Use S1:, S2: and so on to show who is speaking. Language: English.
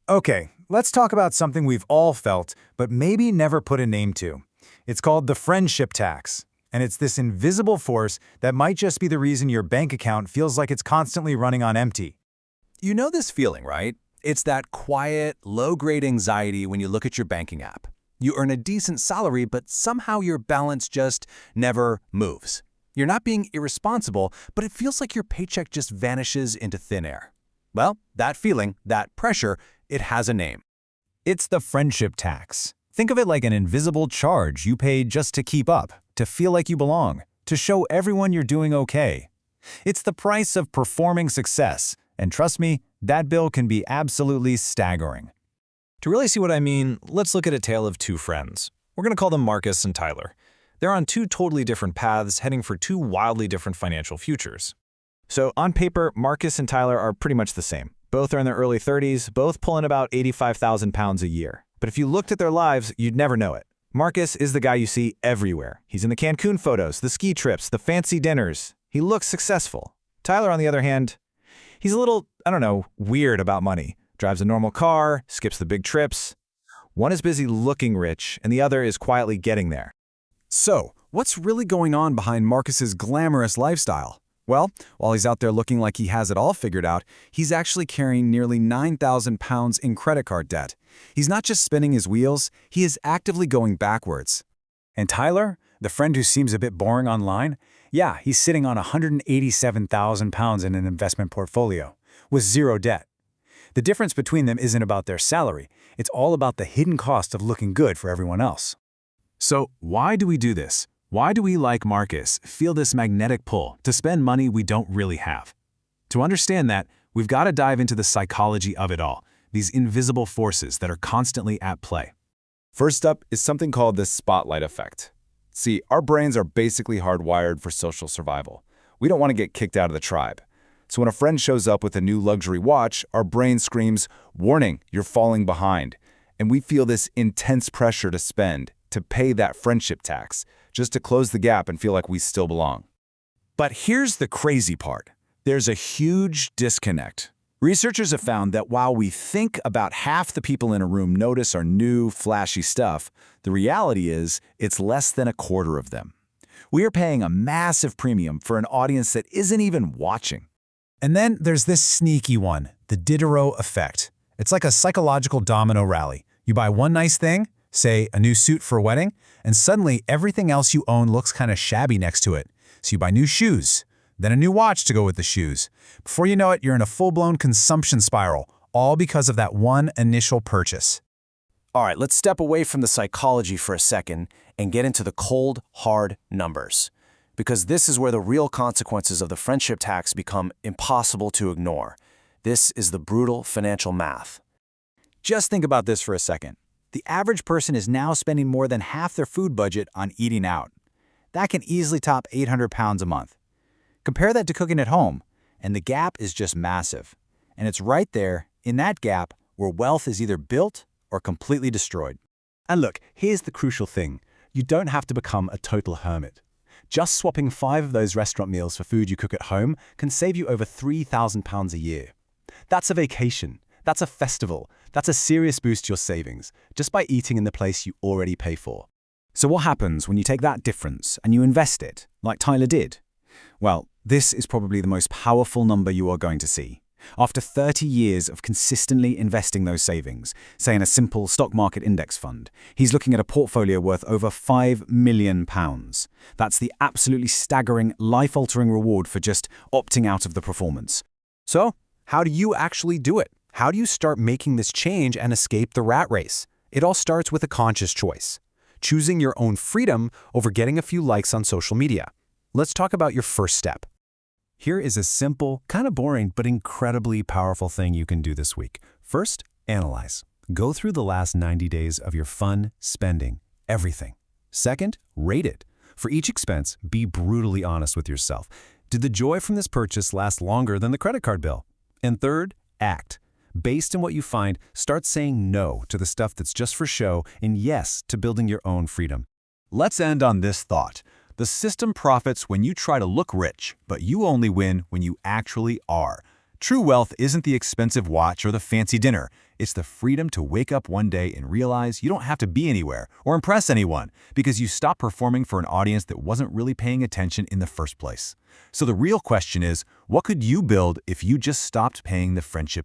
S1: Okay, let's talk about something we've all felt, but maybe never put a name to. It's called the friendship tax, and it's this invisible force that might just be the reason your bank account feels like it's constantly running on empty.
S2: You know this feeling, right? It's that quiet, low-grade anxiety when you look at your banking app. You earn a decent salary, but somehow your balance just never moves. You're not being irresponsible, but it feels like your paycheck just vanishes into thin air. Well, that feeling, that pressure, it has a name.
S1: It's the friendship tax. Think of it like an invisible charge you pay just to keep up, to feel like you belong, to show everyone you're doing okay. It's the price of performing success, and trust me, that bill can be absolutely staggering.
S3: To really see what I mean, let's look at a tale of two friends. We're going to call them Marcus and Tyler. They're on two totally different paths, heading for two wildly different financial futures. So on paper, Marcus and Tyler are pretty much the same. Both are in their early 30s, both pulling about 85,000 pounds a year. But if you looked at their lives, you'd never know it. Marcus is the guy you see everywhere. He's in the Cancun photos, the ski trips, the fancy dinners. He looks successful. Tyler, on the other hand, he's a little, weird about money. Drives a normal car, skips the big trips. One is busy looking rich, and the other is quietly getting there.
S2: So, what's really going on behind Marcus's glamorous lifestyle? Well, while he's out there looking like he has it all figured out, he's actually carrying nearly 9,000 pounds in credit card debt. He's not just spinning his wheels, he is actively going backwards.
S1: And Tyler, the friend who seems a bit boring online, yeah, he's sitting on 187,000 pounds in an investment portfolio, with zero debt. The difference between them isn't about their salary, it's all about the hidden cost of looking good for everyone else.
S2: So, why do we do this? Why do we, like Marcus, feel this magnetic pull to spend money we don't really have? To understand that, we've got to dive into the psychology of it all, these invisible forces that are constantly at play.
S4: First up is something called the spotlight effect. See, our brains are basically hardwired for social survival. We don't want to get kicked out of the tribe. So when a friend shows up with a new luxury watch, our brain screams, "Warning, you're falling behind." And we feel this intense pressure to spend, to pay that friendship tax, just to close the gap and feel like we still belong.
S2: But here's the crazy part. There's a huge disconnect. Researchers have found that while we think about half the people in a room notice our new, flashy stuff, the reality is it's less than a quarter of them. We are paying a massive premium for an audience that isn't even watching.
S1: And then there's this sneaky one, the Diderot effect. It's like a psychological domino rally. You buy one nice thing, say a new suit for a wedding, and suddenly everything else you own looks kind of shabby next to it. So you buy new shoes, then a new watch to go with the shoes. Before you know it, you're in a full-blown consumption spiral, all because of that one initial purchase.
S5: All right, let's step away from the psychology for a second and get into the cold, hard numbers. Because this is where the real consequences of the friendship tax become impossible to ignore. This is the brutal financial math.
S1: Just think about this for a second. The average person is now spending more than half their food budget on eating out. That can easily top 800 pounds a month. Compare that to cooking at home, and the gap is just massive. And it's right there, in that gap, where wealth is either built or completely destroyed.
S6: And look, here's the crucial thing. You don't have to become a total hermit. Just swapping 5 of those restaurant meals for food you cook at home can save you over £3,000 a year. That's a vacation. That's a festival. That's a serious boost to your savings, just by eating in the place you already pay for.
S1: So what happens when you take that difference and you invest it, like Tyler did? Well, this is probably the most powerful number you are going to see. After 30 years of consistently investing those savings, say in a simple stock market index fund, he's looking at a portfolio worth over £5 million. That's the absolutely staggering, life-altering reward for just opting out of the performance.
S2: So, how do you actually do it? How do you start making this change and escape the rat race? It all starts with a conscious choice. Choosing your own freedom over getting a few likes on social media. Let's talk about your first step.
S3: Here is a simple, kind of boring, but incredibly powerful thing you can do this week. First, analyze. Go through the last 90 days of your fun, spending, everything. Second, rate it. For each expense, be brutally honest with yourself. Did the joy from this purchase last longer than the credit card bill? And third, act. Based on what you find, start saying no to the stuff that's just for show and yes to building your own freedom.
S7: Let's end on this thought. The system profits when you try to look rich, but you only win when you actually are. True wealth isn't the expensive watch or the fancy dinner. It's the freedom to wake up one day and realize you don't have to be anywhere or impress anyone because you stopped performing for an audience that wasn't really paying attention in the first place. So the real question is, what could you build if you just stopped paying the friendship